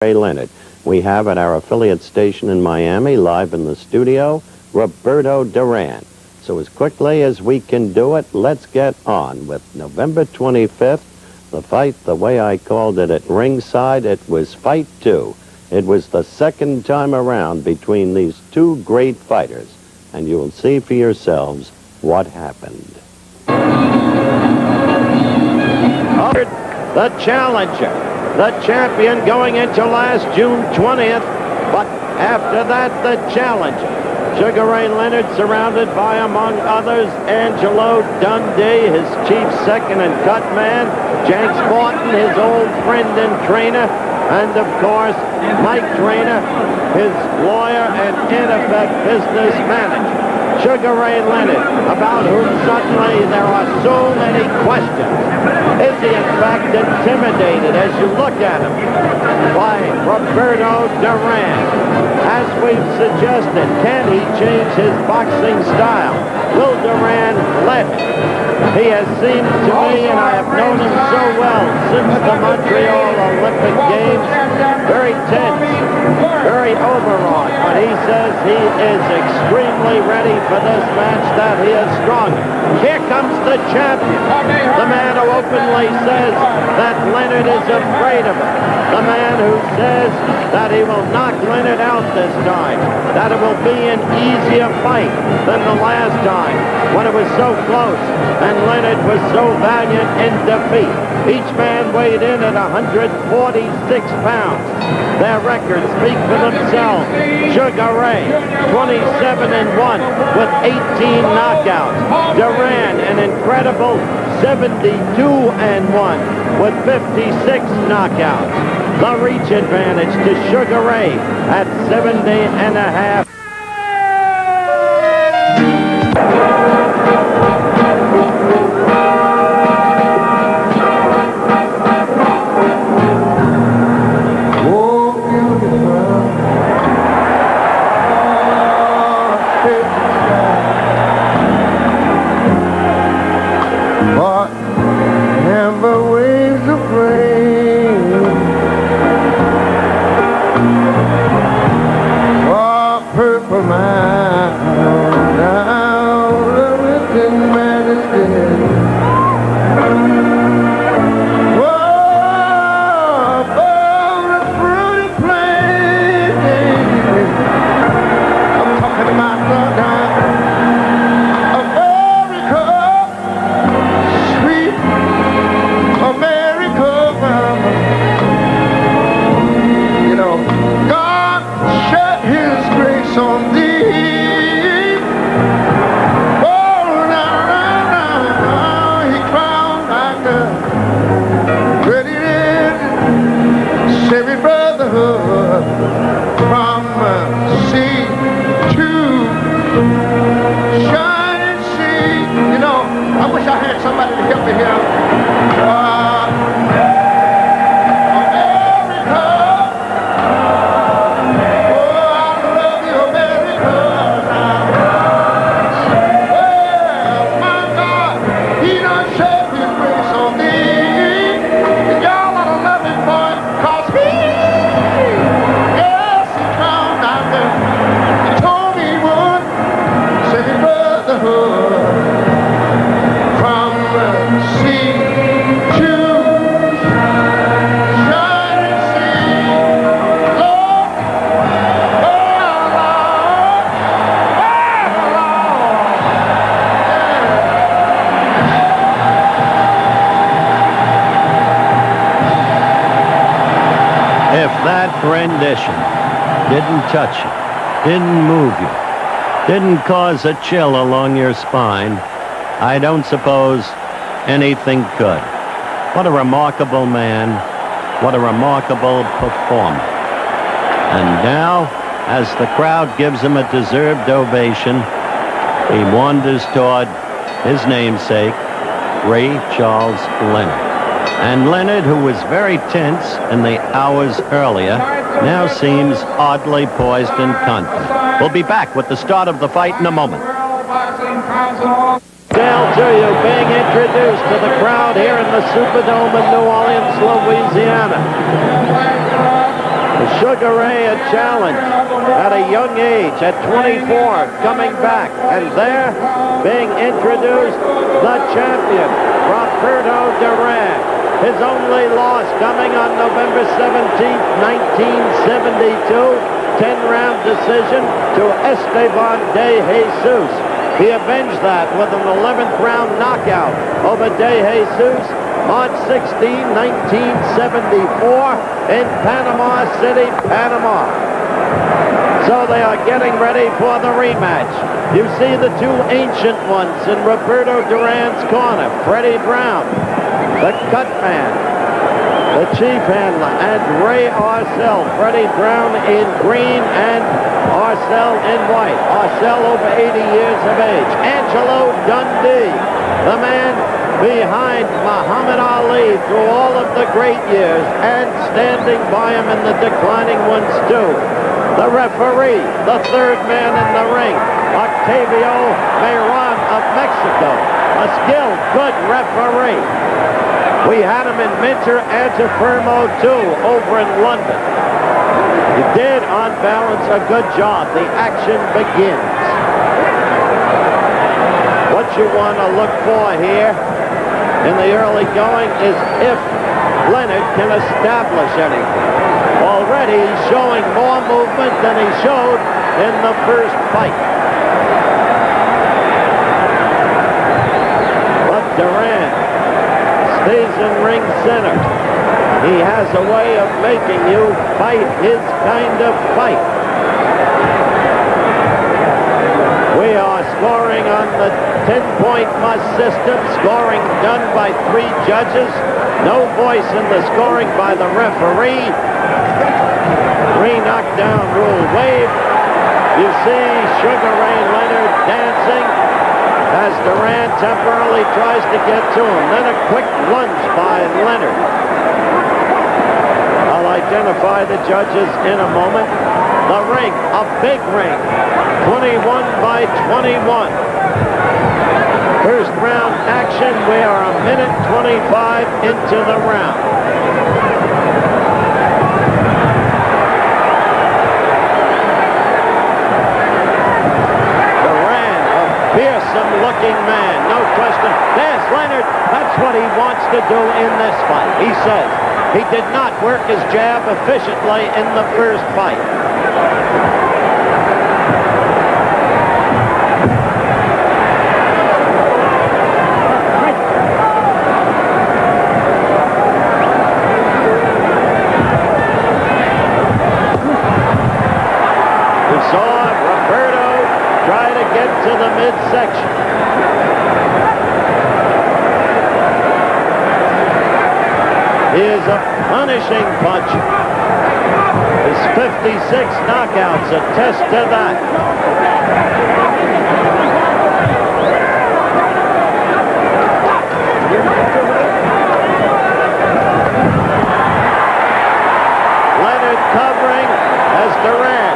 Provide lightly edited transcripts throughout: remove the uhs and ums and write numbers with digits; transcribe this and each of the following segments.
Leonard. We have at our affiliate station in Miami, live in the studio, Roberto Duran. So as quickly as we can do it, let's get on with November 25th, the fight, the way I called it at ringside, it was Fight 2. It was the second time around between these two great fighters, and you will see for yourselves what happened. The challenger, the champion going into last June 20th, but after that, the challenger. Sugar Ray Leonard, surrounded by, among others, Angelo Dundee, his chief second and cut man, Jenks Morton, his old friend and trainer, and of course, Mike Trainer, his lawyer and in effect business manager. Sugar Ray Leonard, about whom suddenly there are so many questions. Is he in fact intimidated as you look at him by Roberto Duran? As we've suggested, can he change his boxing style? Will Duran let him? He has seemed to me, and I have known him so well since the Montreal Olympic Games, very tense, very overwrought, but he says he is extremely ready for this match, that he is stronger. Here comes the champion, the man who openly says that Leonard is afraid of him, the man who says that he will knock Leonard out this time, that it will be an easier fight than the last time when it was so close and Leonard was so valiant in defeat. Each man weighed in at 146 pounds. Their records speak for themselves. Sugar Ray, 27-1 with 18 knockouts. Duran, an incredible 72-1 with 56 knockouts. The reach advantage to Sugar Ray at 70.5. If that rendition didn't touch you, didn't move you, didn't cause a chill along your spine, I don't suppose anything could. What a remarkable man. What a remarkable performer. And now, as the crowd gives him a deserved ovation, he wanders toward his namesake, Ray Charles Leonard. And Leonard, who was very tense in the hours earlier, now seems oddly poised and confident. We'll be back with the start of the fight in a moment. Down to you, being introduced to the crowd here in the Superdome in New Orleans, Louisiana. Sugar Ray a challenge at a young age, at 24, coming back. And there, being introduced, the champion, Roberto Duran. His only loss coming on November 17th, 1972, 10-round decision to Esteban de Jesus. He avenged that with an 11th round knockout over de Jesus March 16, 1974 in Panama City, Panama. So they are getting ready for the rematch. You see the two ancient ones in Roberto Duran's corner, Freddie Brown, the cut man, the chief handler, and Ray Arcel. Freddie Brown in green and Arcel in white. Arcel over 80 years of age. Angelo Dundee, the man behind Muhammad Ali through all of the great years and standing by him in the declining ones too. The referee, the third man in the ring, Octavio Mayron of Mexico, a skilled, good referee. We had him in Minter Antifermo too over in London. He did, on balance, a good job. The action begins. What you want to look for here in the early going is if Leonard can establish anything. Already he's showing more movement than he showed in the first fight. But Duran stays in ring center. He has a way of making you fight his kind of fight. We are scoring on the 10-point must system, scoring done by 3 judges. No voice in the scoring by the referee. 3 knockdown rule waived. You see Sugar Ray Leonard dancing as Duran temporarily tries to get to him. Then a quick lunge by Leonard. I'll identify the judges in a moment. The ring, a big ring, 21 by 21. First round action. We are a minute 25 into the round. Duran, a fearsome looking man, no question. There's Leonard. That's what he wants to do in this fight. He says he did not work his jab efficiently in the first fight. To the midsection. He is a punishing puncher. His 56 knockouts attest to that. Leonard covering as Duran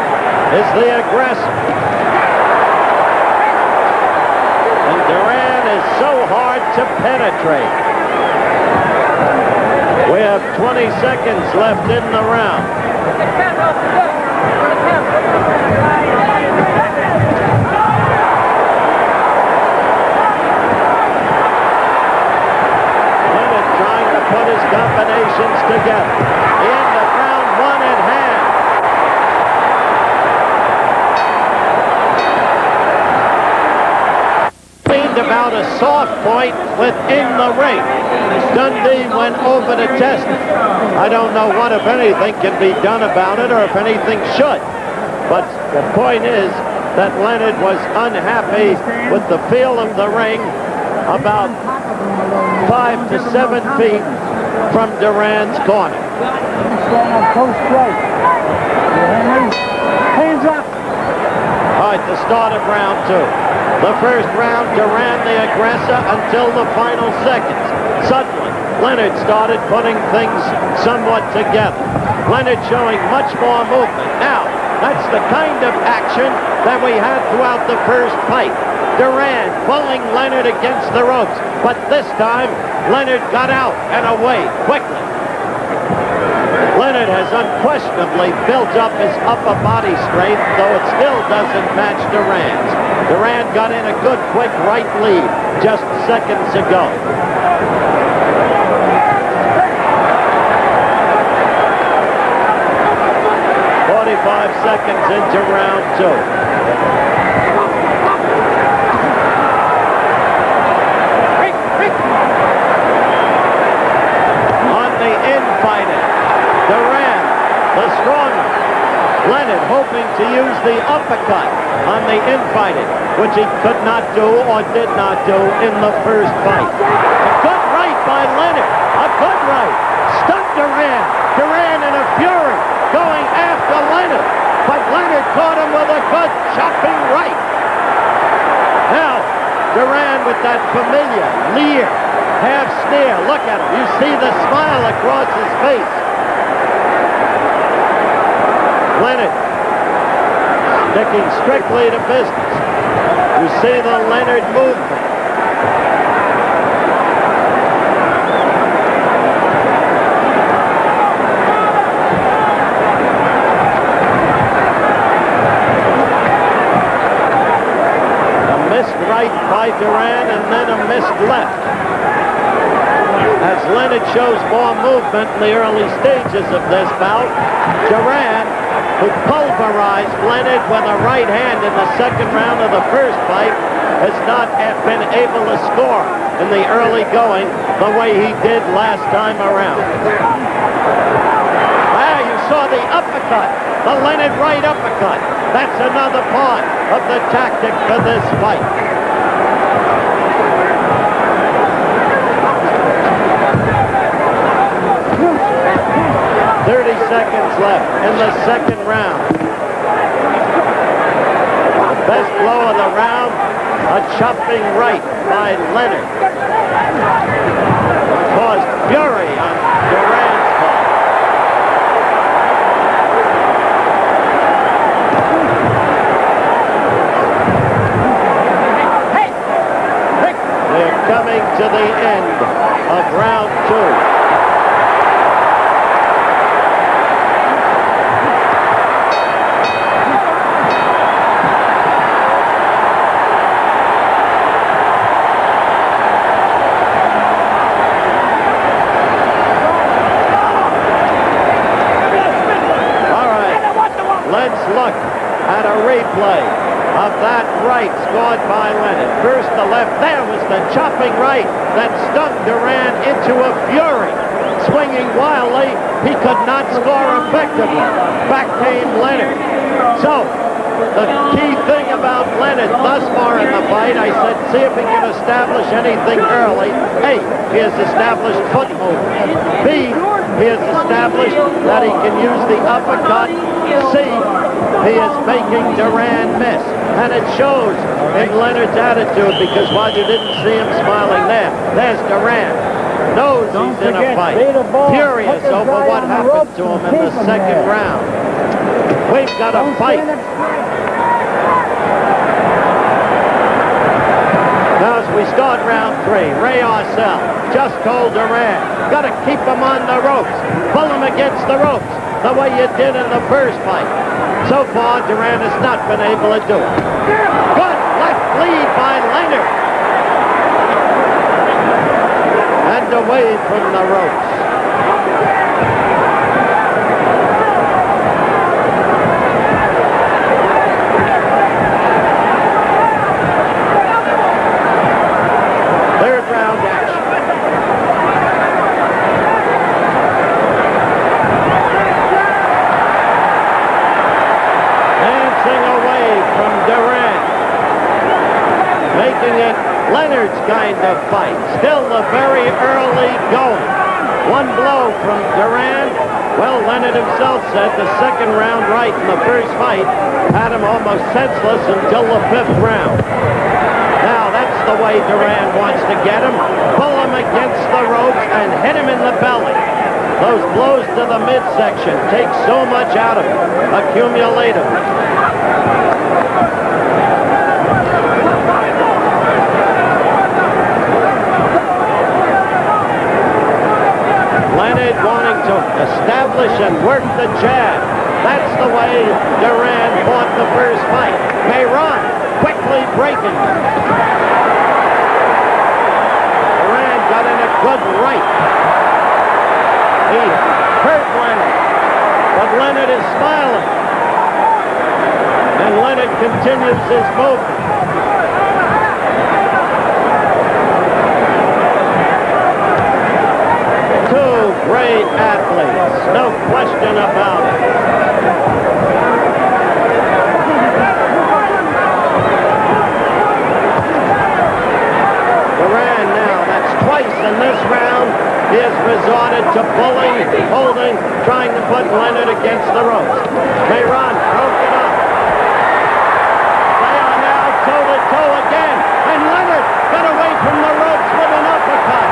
is the aggressor. Duran is so hard to penetrate. We have 20 seconds left in the round. Leonard trying to put his combinations together. The end of round 1 at hand. About a soft point within the ring. Dundee went over to test it. I don't know what, if anything, can be done about it or if anything should. But the point is that Leonard was unhappy with the feel of the ring about 5 to 7 feet from Duran's corner. Hands up. All right, the start of round 2. The first round, Duran the aggressor until the final seconds. Suddenly, Leonard started putting things somewhat together. Leonard showing much more movement. Now, that's the kind of action that we had throughout the first fight. Duran pulling Leonard against the ropes. But this time, Leonard got out and away quickly. Leonard has unquestionably built up his upper body strength, though it still doesn't match Duran's. Duran got in a good, quick right lead just seconds ago. Seconds into round 2. On the infighting, Duran, the stronger. Leonard hoping to use the uppercut on the infighting, which he could not do or did not do in the first fight. A good right by Leonard. A good right. Stunned Duran. Duran in a fury going after Leonard. But Leonard caught him with a good chopping right. Now, Duran with that familiar leer, half sneer. Look at him. You see the smile across his face. Leonard sticking strictly to business. You see the Leonard movement. Right by Duran and then a missed left. As Leonard shows more movement in the early stages of this bout, Duran, who pulverized Leonard with a right hand in the second round of the first fight, has not been able to score in the early going the way he did last time around. You saw the uppercut, the Leonard right uppercut. That's another part of the tactic for this fight. 30 seconds left in the second round. The best blow of the round, a chopping right by Leonard. Caused fury on Duran's part. They're coming to the end of round 2. Look at a replay of that right scored by Leonard. First the left, there was the chopping right that stung Duran into a fury. Swinging wildly, he could not score effectively. Back came Leonard. So, the key thing about Leonard thus far in the fight, I said, see if he can establish anything early. A, he has established foot movement. B, he has established that he can use the uppercut. C, he is making Duran miss. And it shows in Leonard's attitude, because while you didn't see him smiling there's Duran. Knows he's in a fight. Furious over what happened to him in the second round. We've got a fight. Now as we start round 3, Ray Arcel just told Duran, got to keep him on the ropes. Pull him against the ropes, the way you did in the first fight. So far, Duran has not been able to do it. Good left lead by Leonard. And away from the ropes. Third round action. Making it Leonard's kind of fight. Still a very early going. One blow from Duran. Well, Leonard himself said the second round right in the first fight had him almost senseless until the 5th round. Now, that's the way Duran wants to get him. Pull him against the ropes and hit him in the belly. Those blows to the midsection take so much out of him. Accumulate him. Leonard wanting to establish and work the jab. That's the way Duran fought the first fight. Mayron quickly breaking. Duran got in a good right. He hurt Leonard, but Leonard is smiling. And Leonard continues his movement. Two great athletes, no question about it. Duran now, that's twice in this round. He has resorted to pulling, holding, trying to put Leonard against the ropes. Mayron broke it up. They are now toe-to-toe again. And Leonard got away from the ropes with an uppercut.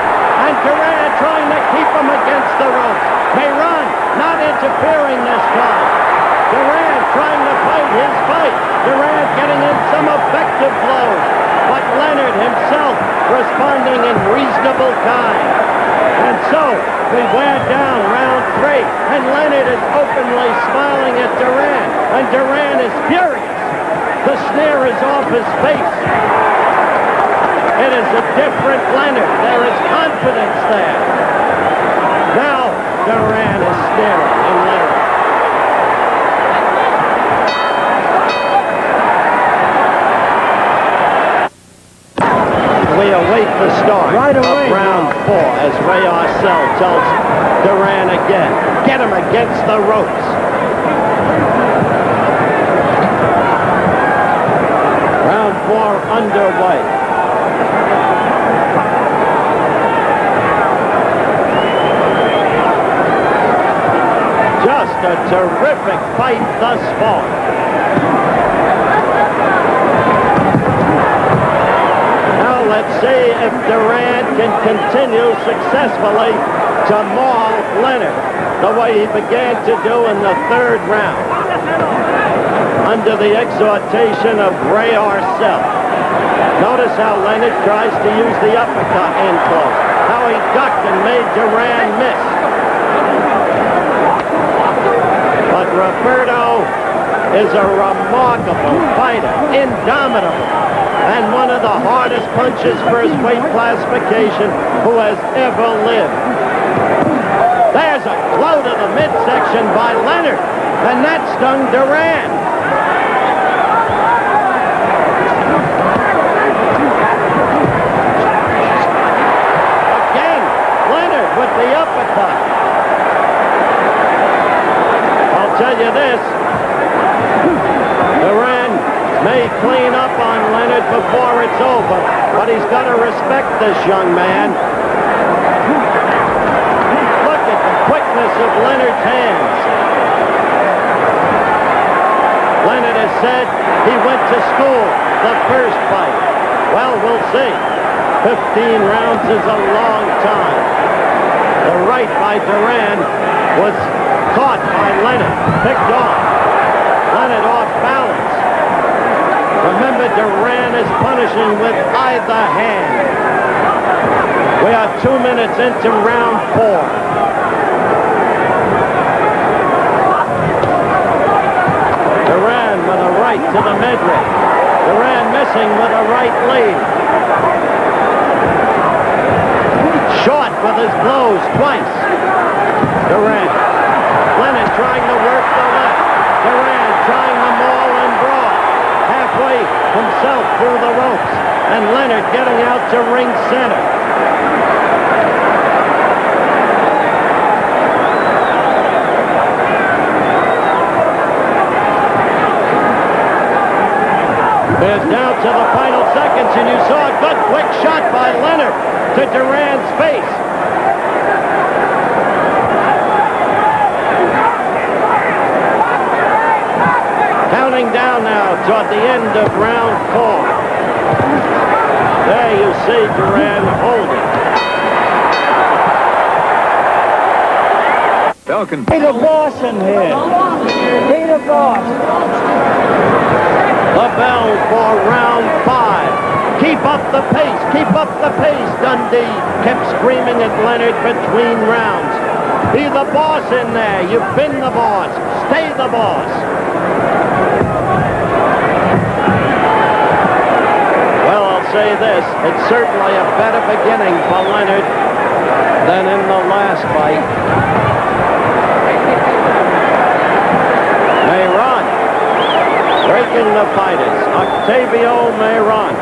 And Duran trying to keep him against the ropes. Mayron not interfering this time. Duran trying to fight his fight. Duran getting in some effective blows. But Leonard himself responding in reasonable kind. And so, we wear down round 3, and Leonard is openly smiling at Duran, and Duran is furious. The sneer is off his face. It is a different Leonard. There is confidence there. Now, Duran is sneering in Leonard. We await the start of round 4 as Ray Arcel tells Duran again, get him against the ropes. Round 4 underway. Just a terrific fight thus far. Let's see if Duran can continue successfully to maul Leonard the way he began to do in the 3rd round under the exhortation of Ray Arcel. Notice how Leonard tries to use the uppercut in close, how he ducked and made Duran miss. But Roberto is a remarkable fighter, indomitable, and one of the hardest punches for his weight classification who has ever lived. There's a blow to the midsection by Leonard, and that stung Duran. Again, Leonard with the uppercut. I'll tell you this, Duran may clean up on Leonard before it's over, but he's got to respect this young man. Look at the quickness of Leonard's hands. Leonard has said he went to school the first fight. Well, we'll see. 15 rounds is a long time. The right by Duran was caught by Leonard, picked off. Leonard off balance. Remember, Duran is punishing with either hand. We are 2 minutes into round 4. Duran with a right to the midriff. Duran missing with a right lead. Short with his blows twice. Duran. Leonard trying to work the left. Duran trying to maul and brawl. Halfway himself through the ropes, and Leonard getting out to ring center. There's down to the final seconds, and you saw a good quick shot by Leonard to Duran's face. Counting down now toward the end of round 4. There you see Duran holding. Peter Boss in here. Peter Boss. The bell for round 5. Keep up the pace. Keep up the pace. Dundee kept screaming at Leonard between rounds. Be the boss in there. You've been the boss. Stay the boss. Well, I'll say this. It's certainly a better beginning for Leonard than in the last fight. Mayron breaking the fighters. Octavio Mayron.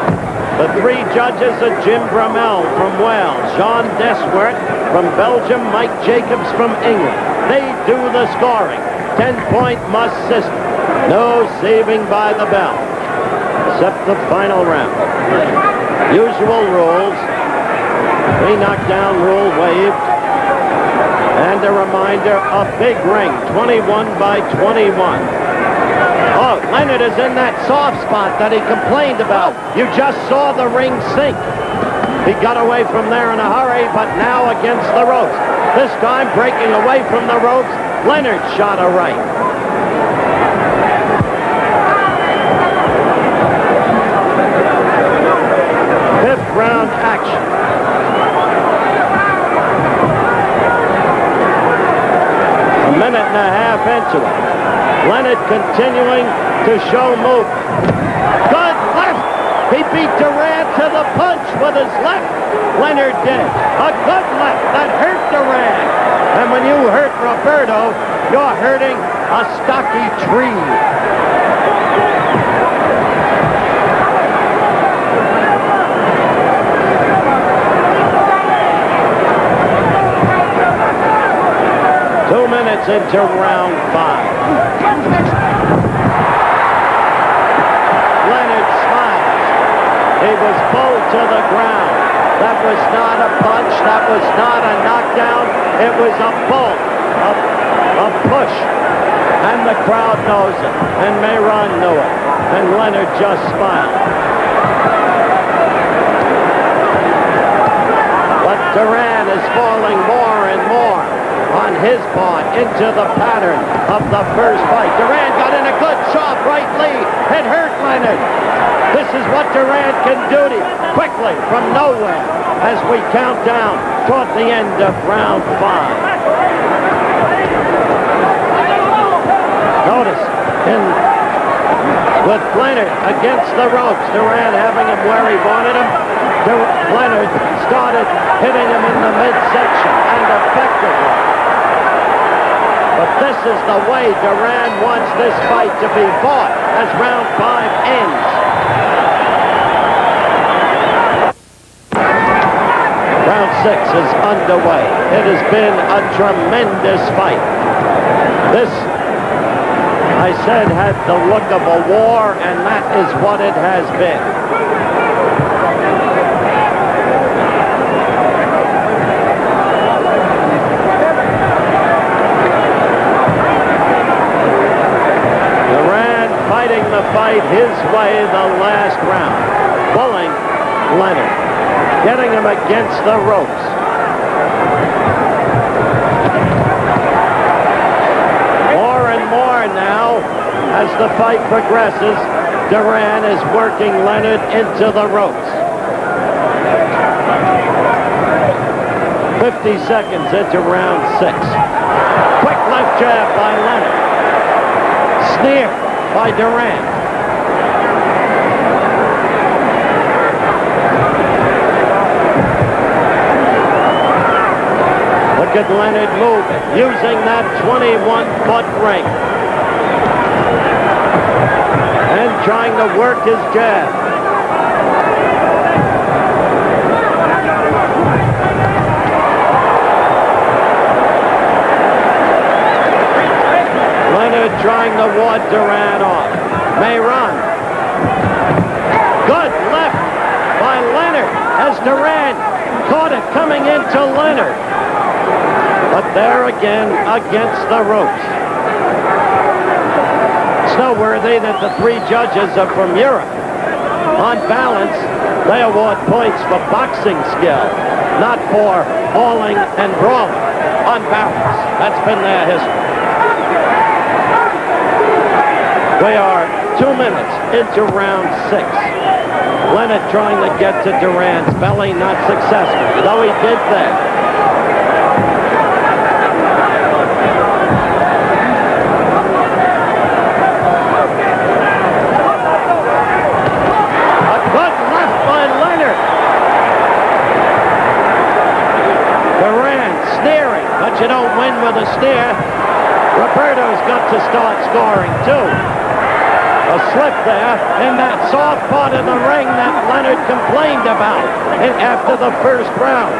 The three judges are Jim Brummel from Wales, Jean Deswert from Belgium, Mike Jacobs from England. They do the scoring. 10-point must system. No saving by the bell, except the final round. Usual rules. 3 knockdown rule waived. And a reminder, a big ring, 21 by 21. Oh, Leonard is in that soft spot that he complained about. You just saw the ring sink. He got away from there in a hurry, but now against the ropes. This time breaking away from the ropes, Leonard shot a right. Fifth round action. A minute and a half into it. Leonard continuing to show movement. Good left. He beat Duran to the punch with his left. Leonard did. A good left that hurt Duran. And when you hurt Roberto, you're hurting a stocky tree. Into round 5. Leonard smiles. He was pulled to the ground. That was not a punch. That was not a knockdown. It was a pull, a push. And the crowd knows it. And Mayron knew it. And Leonard just smiled. But Duran is falling more and more on his part into the pattern of the first fight. Duran got in a good sharp right lead. It hurt Leonard. This is what Duran can do to you quickly from nowhere as we count down toward the end of round 5. Notice with Leonard against the ropes, Duran having him where he wanted him. Leonard started hitting him in the midsection and effectively. But this is the way Duran wants this fight to be fought as round 5 ends. Round 6 is underway. It has been a tremendous fight. This, I said, had the look of a war, and that is what it has been. Fighting the fight his way the last round. Pulling Leonard. Getting him against the ropes. More and more now, as the fight progresses, Duran is working Leonard into the ropes. 50 seconds into round 6. Quick left jab by Leonard. Sneer by Duran. Look at Leonard moving, using that 21-foot ring. And trying to work his jab. Leonard trying to ward Duran off. Mayron. Good left by Leonard as Duran caught it coming into Leonard. But there again against the ropes. It's noteworthy that the 3 judges are from Europe. On balance, they award points for boxing skill, not for brawling and brawling. On balance, that's been their history. We are 2 minutes into round 6. Leonard trying to get to Duran's belly, not successful, though he did that. steer. Roberto's got to start scoring, too. A slip there in that soft part of the ring that Leonard complained about after the first round.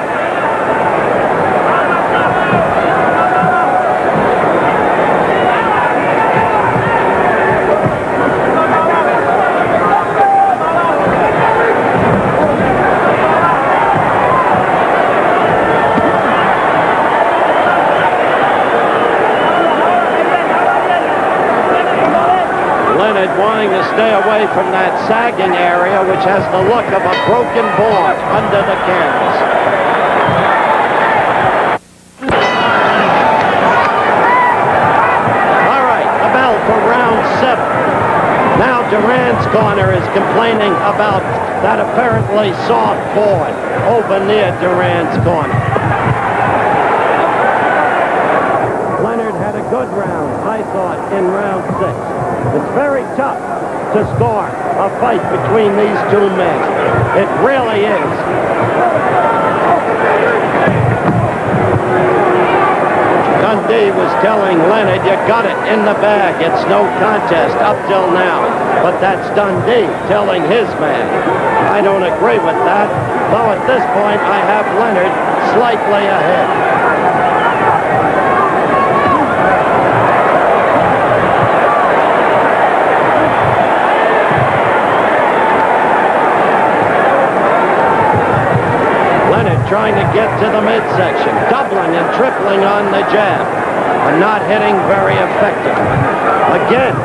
Leonard wanting to stay away from that sagging area, which has the look of a broken board under the canvas. All right, the bell for round 7. Now Duran's corner is complaining about that apparently soft board over near Duran's corner. Leonard had a good round, I thought, in round 6. It's very tough to score a fight between these two men. It really is. Dundee was telling Leonard, you got it in the bag. It's no contest up till now. But that's Dundee telling his man. I don't agree with that, though at this point I have Leonard slightly ahead. Trying to get to the midsection, doubling and tripling on the jab, and not hitting very effectively. Again,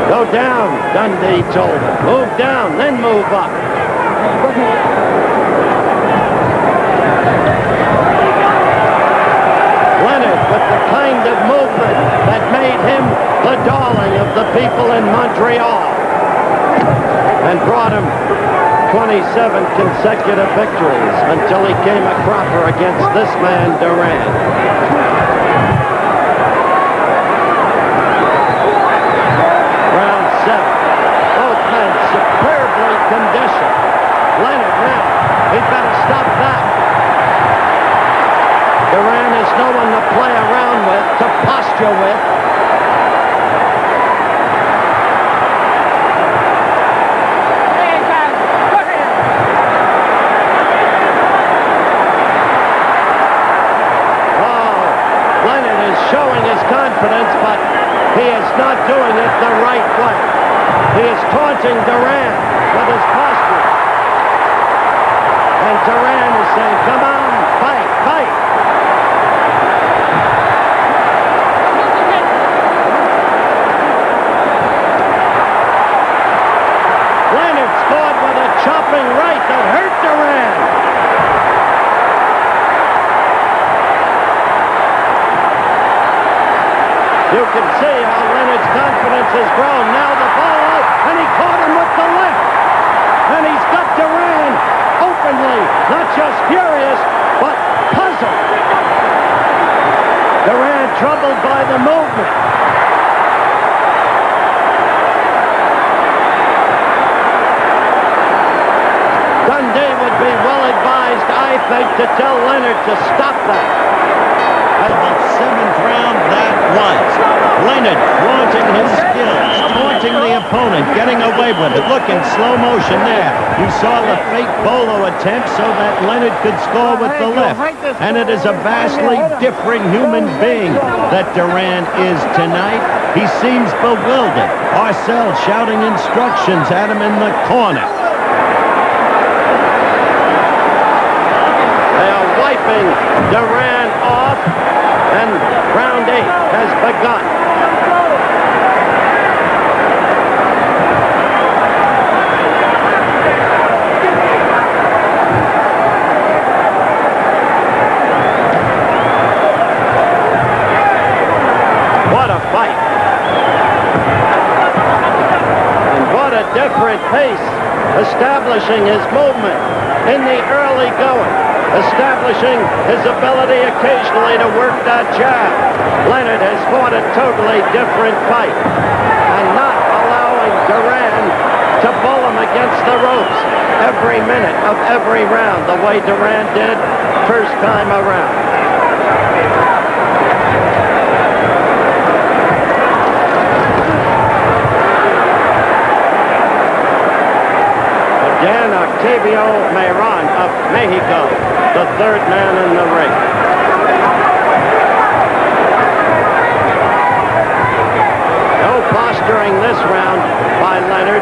go down, Dundee told him. Move down, then move up. Leonard with the kind of movement that made him the darling of the people in Montreal and brought him 27 consecutive victories until he came a cropper against this man, Duran. Round 7. Both men superbly conditioned. Leonard now, he better stop that. Duran is no one to play around with, to posture with. Showing his confidence, but he is not doing it the right way. He is taunting Duran with his posture. And Duran is saying, come on, fight, fight. Leonard scored with a chopping right that hurt Duran. You can see how Leonard's confidence has grown. Now the ball out, and he caught him with the left. And he's got Duran openly, not just furious, but puzzled. Duran troubled by the movement. Dundee would be well advised, I think, to tell Leonard to stop that. The 7th round that was. Leonard flaunting his skills, taunting the opponent, getting away with it. Look in slow motion there. You saw the fake bolo attempt so that Leonard could score with the left. And it is a vastly different human being that Duran is tonight. He seems bewildered. Arcel shouting instructions at him in the corner. They are wiping Duran off. And round 8 has begun. What a fight. And what a different pace, establishing his movement in the early going. Establishing his ability occasionally to work that jab. Leonard has fought a totally different fight and not allowing Duran to bowl him against the ropes every minute of every round the way Duran did first time around. Tibio Mayron of Mexico, the third man in the ring. No posturing this round by Leonard.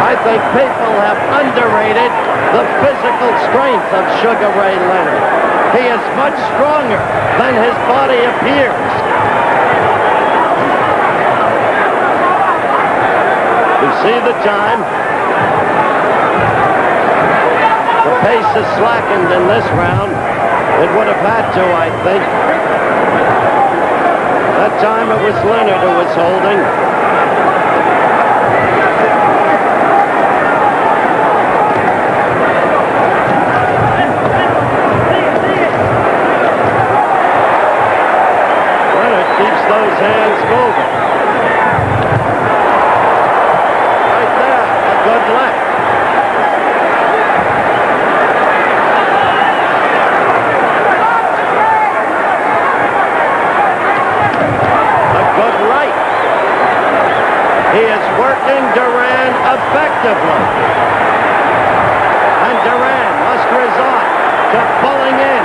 I think people have underrated the physical strength of Sugar Ray Leonard. He is much stronger than his body appears. You see the time. The pace is slackened in this round. It would have had to, I think. That time it was Leonard who was holding. Leonard keeps those hands moving. Right there, a good left. He is working Duran effectively. And Duran must resort to pulling in.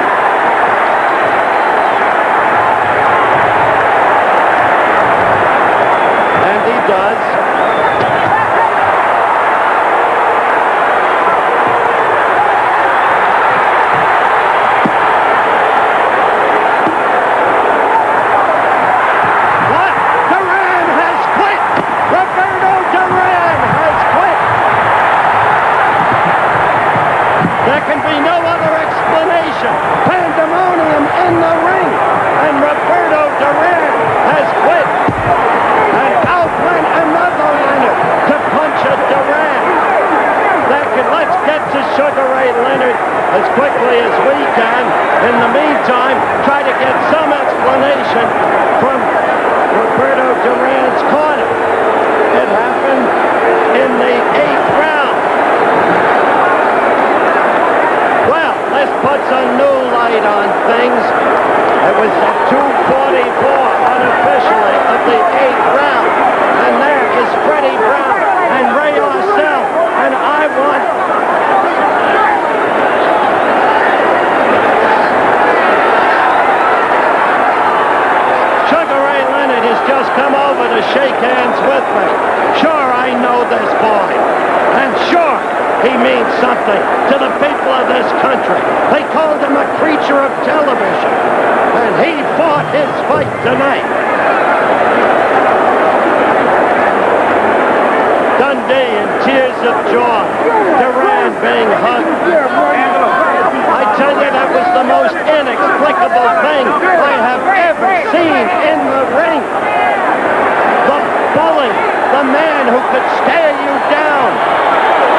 And he does. Pandemonium in the ring, and Roberto Duran has quit. And out went another Leonard to punch at Duran. Let's get to Sugar Ray Leonard as quickly as we can. In the meantime, try to get some explanation from Roberto Duran's corner. It happened in the 8th round. Well, this puts a new light on things. It was at 2:44 unofficially of the 8th round. And there is Freddie Brown and Ray Arcel. And I want... Sugar Ray Leonard has just come over to shake hands with me. Sure, I know this boy. And sure, he means something to the people of this country. They called him a creature of television. And he fought his fight tonight. Dundee in tears of joy. Duran being hugged. I tell you, that was the most inexplicable thing I have ever seen in the ring. The bully, the man who could stare you down.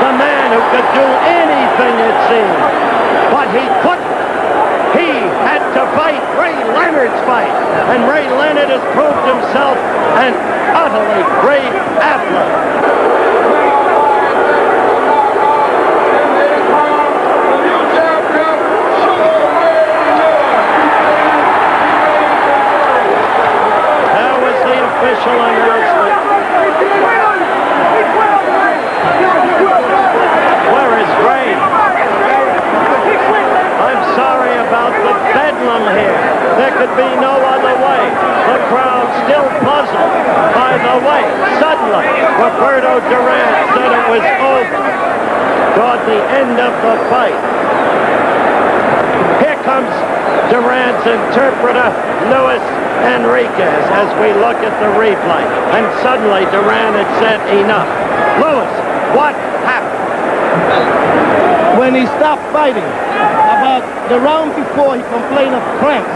The man who could do anything, it seemed. But he couldn't. He had to fight Ray Leonard's fight. And Ray Leonard has proved himself an utterly great athlete. That was the official announcement. Where is Ray? I'm sorry about the bedlam here. There could be no other way. The crowd still puzzled by the way. Suddenly, Roberto Duran said it was over. Toward the end of the fight. Here comes Duran's interpreter, Luis Enriquez, as we look at the replay. And suddenly, Duran had said enough. Luis, what happened? When he stopped fighting, about the round before, he complained of cramps.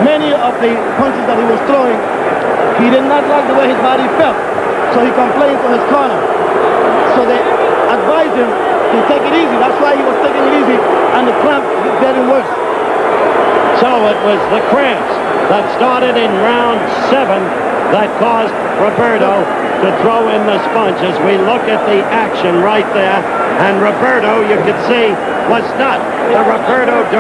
Many of the punches that he was throwing, he did not like the way his body felt. So he complained to his corner. So they advised him to take it easy. That's why he was taking it easy, and the cramp was getting worse. So it was the cramps that started in round 7 that caused Roberto to throw in the sponge. As we look at the action right there, and Roberto, you could see, was not the Roberto